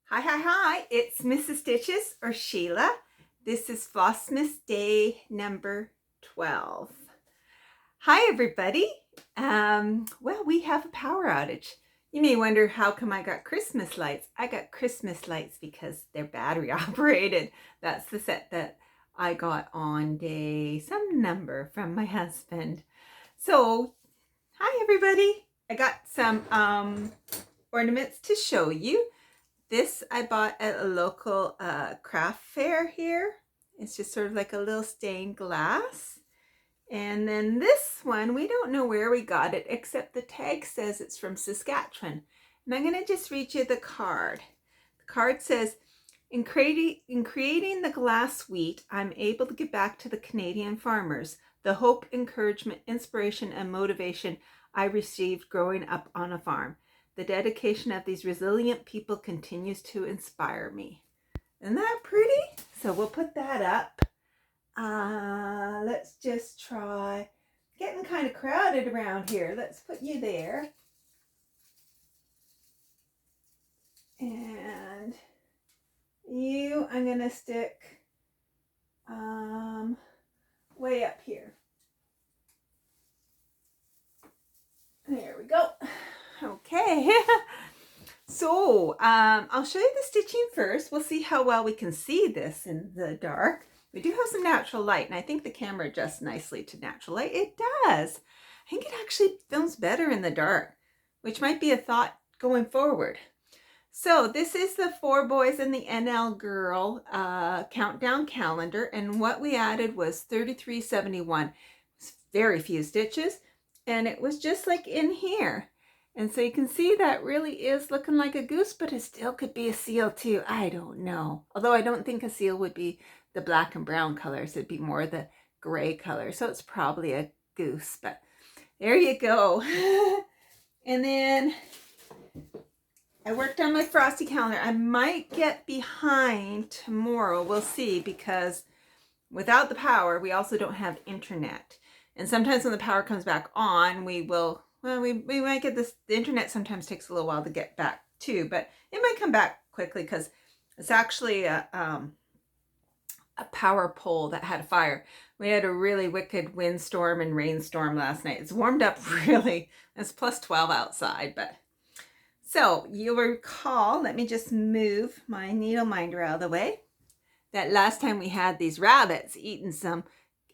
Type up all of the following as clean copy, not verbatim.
Hi, it's Mrs. Stitches or Sheila. This is Flossmas day number 12. Hi, everybody. Well, we have a power outage. You may wonder how come I got Christmas lights. I got Christmas lights because they're battery operated. That's the set that I got on day some number from my husband. So, hi, everybody. I got some ornaments to show you. This I bought at a local craft fair here. It's just sort of like a little stained glass. And then this one, we don't know where we got it, except the tag says it's from Saskatchewan. And I'm going to just read you the card. The card says, in creating the glass wheat, I'm able to give back to the Canadian farmers the hope, encouragement, inspiration, and motivation I received growing up on a farm. The dedication of these resilient people continues to inspire me. Isn't that pretty? So we'll put that up. Let's just try. Getting kind of crowded around here. Let's put you there. And you, I'm going to stick way up here. There we go. Okay. So I'll show you the stitching first. We'll see how well we can see this in the dark. We do have some natural light, and I think the camera adjusts nicely to natural light. It does. I think it actually films better in the dark, which might be a thought going forward. So this is the 4 boys and the NL girl countdown calendar, and what we added was 3371. It's very few stitches, and it was just like in here. And so you can see that really is looking like a goose, but it still could be a seal too. I don't know. Although I don't think a seal would be the black and brown colors. It'd be more the gray color. So it's probably a goose, but there you go. And then I worked on my frosty calendar. I might get behind tomorrow. We'll see, because without the power, we also don't have internet. And sometimes when the power comes back on, we might get this. The internet sometimes takes a little while to get back too, but it might come back quickly because it's actually a power pole that had a fire. We had a really wicked windstorm and rainstorm last night. It's warmed up really. It's plus 12 outside, but so you'll recall, let me just move my needle minder out of the way, that last time we had these rabbits eating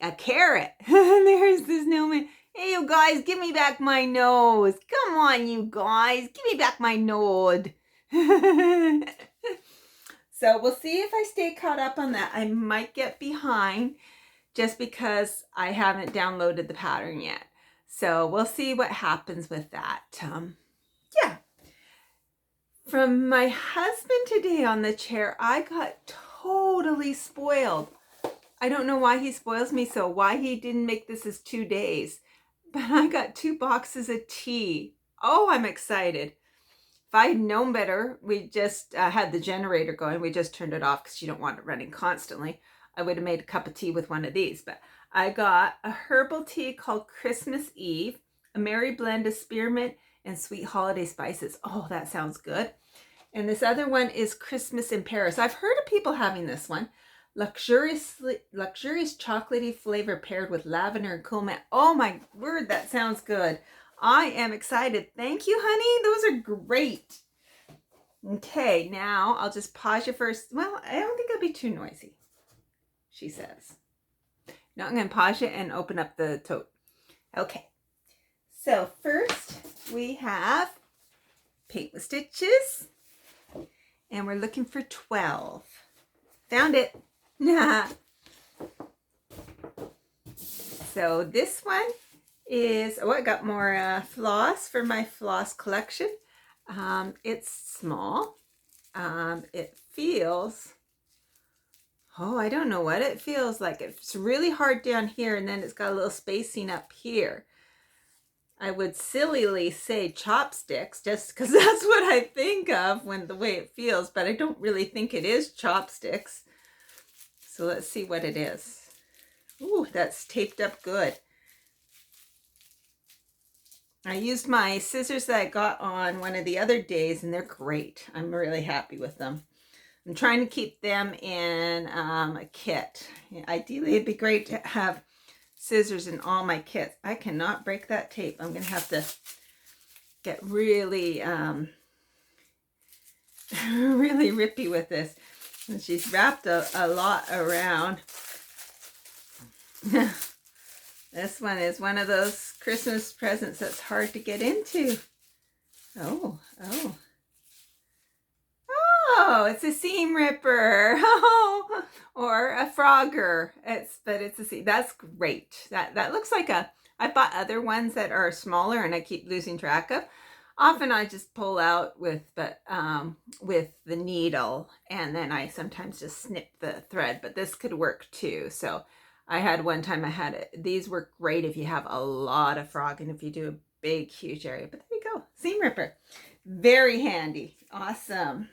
a carrot. And there's this snowman. Hey, you guys, give me back my nose. Come on, you guys, give me back my nose. So we'll see if I stay caught up on that. I might get behind just because I haven't downloaded the pattern yet. So we'll see what happens with that. Yeah. From my husband today on the chair, I got totally spoiled. I don't know why he spoils me so, why he didn't make this as 2 days. But I got 2 boxes of tea. Oh, I'm excited. If I had known better, we just had the generator going. We just turned it off because you don't want it running constantly. I would have made a cup of tea with one of these. But I got a herbal tea called Christmas Eve, a merry blend of spearmint and sweet holiday spices. Oh, that sounds good. And this other one is Christmas in Paris. I've heard of people having this one. Luxurious chocolatey flavor paired with lavender and cool mint. Oh my word, that sounds good. I am excited. Thank you, honey. Those are great. Okay, now I'll just pause you first. Well, I don't think it'll be too noisy, she says. Now I'm going to pause you and open up the tote. Okay, so first we have Paint with Stitches, and we're looking for 12. Found it. So this one is, oh, I got more floss for my floss collection. It's small. It feels, oh, I don't know what it feels like. It's really hard down here, and then it's got a little spacing up here. I would sillily say chopsticks just because that's what I think of when the way it feels, but I don't really think it is chopsticks. So let's see what it is. Ooh, that's taped up good. I used my scissors that I got on one of the other days, and they're great. I'm really happy with them. I'm trying to keep them in a kit. Ideally, it'd be great to have scissors in all my kits. I cannot break that tape. I'm going to have to get really, really rippy with this. And she's wrapped a lot around. This one is one of those Christmas presents that's hard to get into. Oh. Oh, it's a seam ripper. Oh, or a frogger. But it's a seam. That's great. That looks like I bought other ones that are smaller and I keep losing track of. Often I just pull out with the needle, and then I sometimes just snip the thread, but this could work too. So I had one time I had it. These work great if you have a lot of frog and if you do a big, huge area. But there you go. Seam ripper. Very handy. Awesome.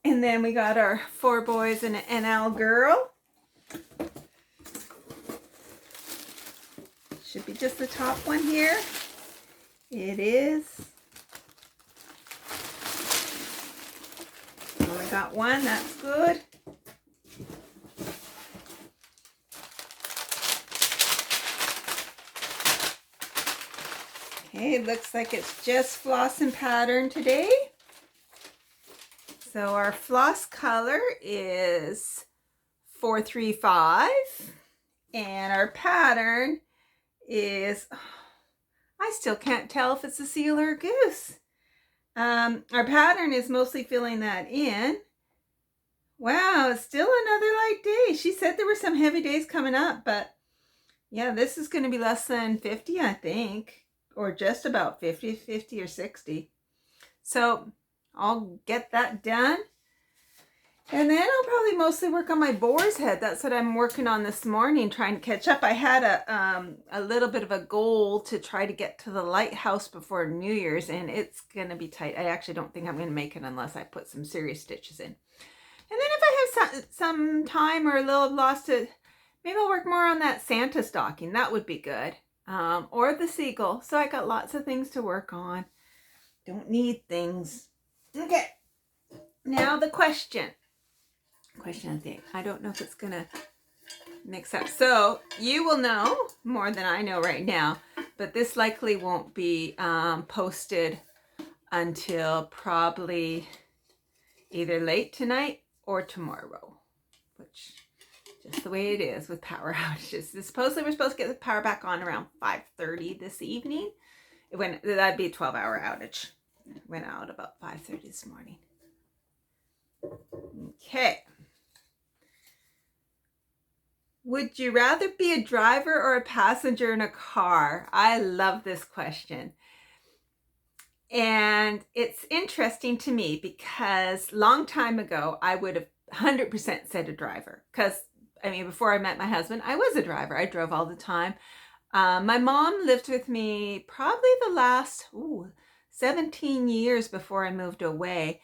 And then we got our 4 boys and an NL girl. Should be just the top one here. It is. Only got one, that's good. Okay, looks like it's just floss and pattern today. So our floss color is 435, and our pattern is, I still can't tell if it's a seal or a goose. Our pattern is mostly filling that in. Wow, it's still another light day. She said there were some heavy days coming up, but yeah, this is going to be less than 50, I think, or just about 50 or 60. So I'll get that done. And then I'll probably mostly work on my boar's head. That's what I'm working on this morning, trying to catch up. I had a little bit of a goal to try to get to the lighthouse before New Year's, and it's going to be tight. I actually don't think I'm going to make it unless I put some serious stitches in. And then if I have some time or a little lost to, maybe I'll work more on that Santa stocking. That would be good. Or the seagull. So I got lots of things to work on. Don't need things. Okay. Now the question of the day. I don't know if it's gonna mix up. So you will know more than I know right now, but this likely won't be posted until probably either late tonight or tomorrow, which just the way it is with power outages. Supposedly we're supposed to get the power back on around 5:30 this evening. That'd be a 12-hour outage. It went out about 5:30 this morning. Okay. Would you rather be a driver or a passenger in a car? I love this question. And it's interesting to me because long time ago, I would have 100% said a driver. Because, I mean, before I met my husband, I was a driver. I drove all the time. My mom lived with me probably the last 17 years before I moved away.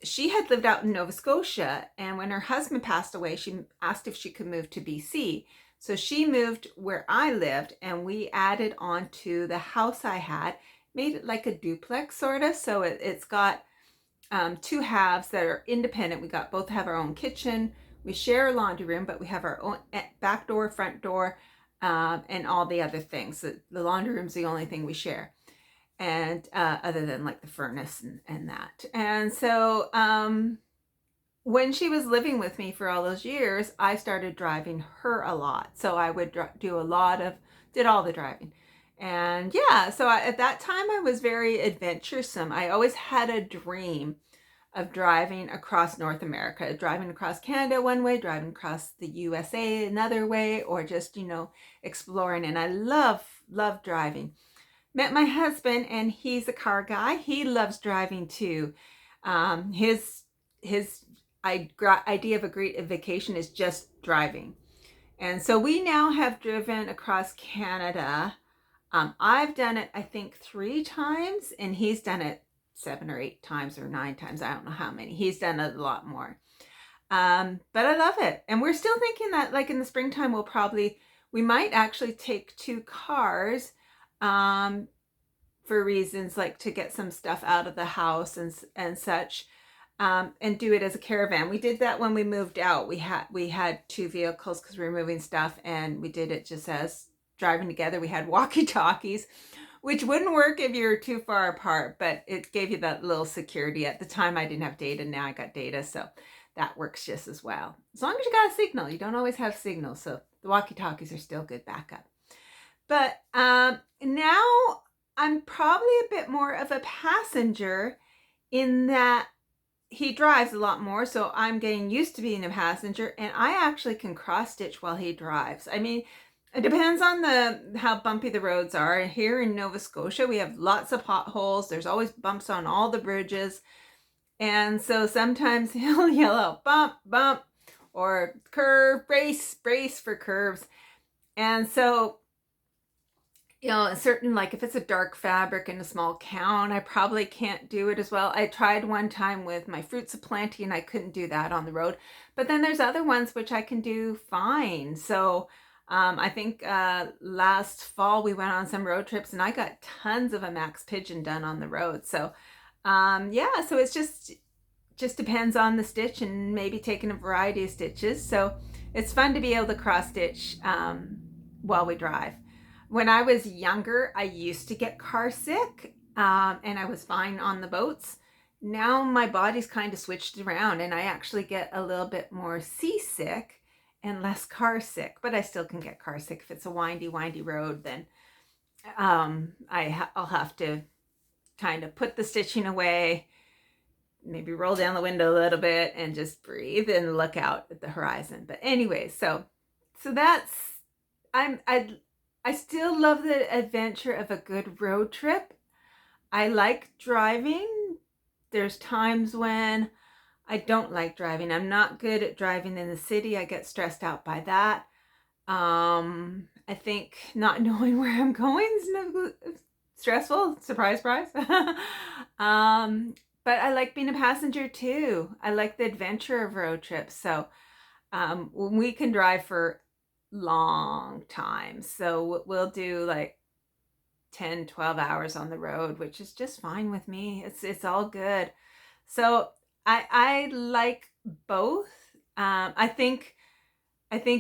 She had lived out in Nova Scotia, and when her husband passed away, she asked if she could move to BC. So she moved where I lived, and we added on to the house I had, made it like a duplex sort of. So it's got 2 halves that are independent. We both have our own kitchen. We share a laundry room, but we have our own back door, front door, and all the other things. The laundry room's the only thing we share. And other than like the furnace and that. And so when she was living with me for all those years, I started driving her a lot. So I would did all the driving. And yeah, so at that time I was very adventuresome. I always had a dream of driving across North America, driving across Canada one way, driving across the USA another way, or just, exploring. And I love driving. Met my husband, and he's a car guy. He loves driving too. His idea of a great vacation is just driving. And so we now have driven across Canada. I've done it, I think, 3 times, and he's done it 7 or 8 times or 9 times. I don't know how many. He's done it a lot more. But I love it. And we're still thinking that like in the springtime, We might actually take 2 cars for reasons like to get some stuff out of the house and such, and do it as a caravan. We did that when we moved out. We had 2 vehicles because we were moving stuff, and we did it just as driving together. We had walkie-talkies, which wouldn't work if you're too far apart, but it gave you that little security. At the time, I didn't have data. Now I got data, so that works just as well. As long as you got a signal. You don't always have signal, so the walkie-talkies are still good backup. But now I'm probably a bit more of a passenger in that he drives a lot more, so I'm getting used to being a passenger, and I actually can cross stitch while he drives. I mean, it depends on how bumpy the roads are. Here in Nova Scotia, we have lots of potholes. There's always bumps on all the bridges. And so sometimes he'll yell out, bump, bump, or curve, brace, brace for curves. And so, you know, certain, like if it's a dark fabric in a small town, I probably can't do it as well. I tried one time with my fruits aplenty and I couldn't do that on the road. But then there's other ones which I can do fine. So I think last fall we went on some road trips and I got tons of a max pigeon done on the road. So yeah, so it's just depends on the stitch and maybe taking a variety of stitches. So it's fun to be able to cross stitch while we drive. When I was younger, I used to get car sick and I was fine on the boats. Now my body's kind of switched around and I actually get a little bit more seasick and less car sick, but I still can get car sick. If it's a windy road, then I'll have to kind of put the stitching away, maybe roll down the window a little bit and just breathe and look out at the horizon. But anyway, so that's, I still love the adventure of a good road trip. I like driving. There's times when I don't like driving. I'm not good at driving in the city. I get stressed out by that. I think not knowing where I'm going is stressful. Surprise, surprise. But I like being a passenger too. I like the adventure of road trips. So when we can drive for long time, so we'll do like 10-12 hours on the road, which is just fine with me. It's all good. So I like both. I think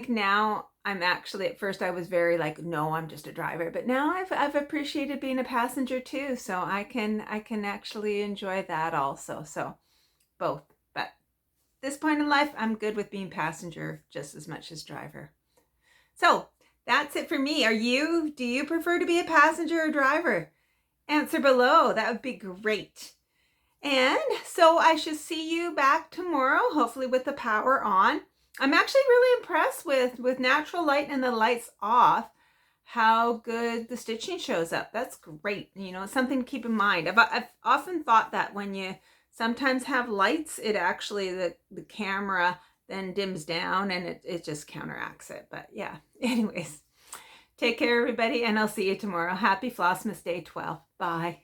now I'm actually, at first I was very like, no, I'm just a driver, but now I've appreciated being a passenger too. So I can actually enjoy that also. So both. But at this point in life, I'm good with being passenger just as much as driver. So that's it for me. Do you prefer to be a passenger or driver? Answer below. That would be great. And so I should see you back tomorrow, hopefully with the power on. I'm actually really impressed with natural light and the lights off, how good the stitching shows up. That's great. You know, it's something to keep in mind. I've often thought that when you sometimes have lights, it actually, the camera then dims down and it just counteracts it. But yeah, anyways, take care everybody and I'll see you tomorrow. Happy Flossmas Day 12. Bye.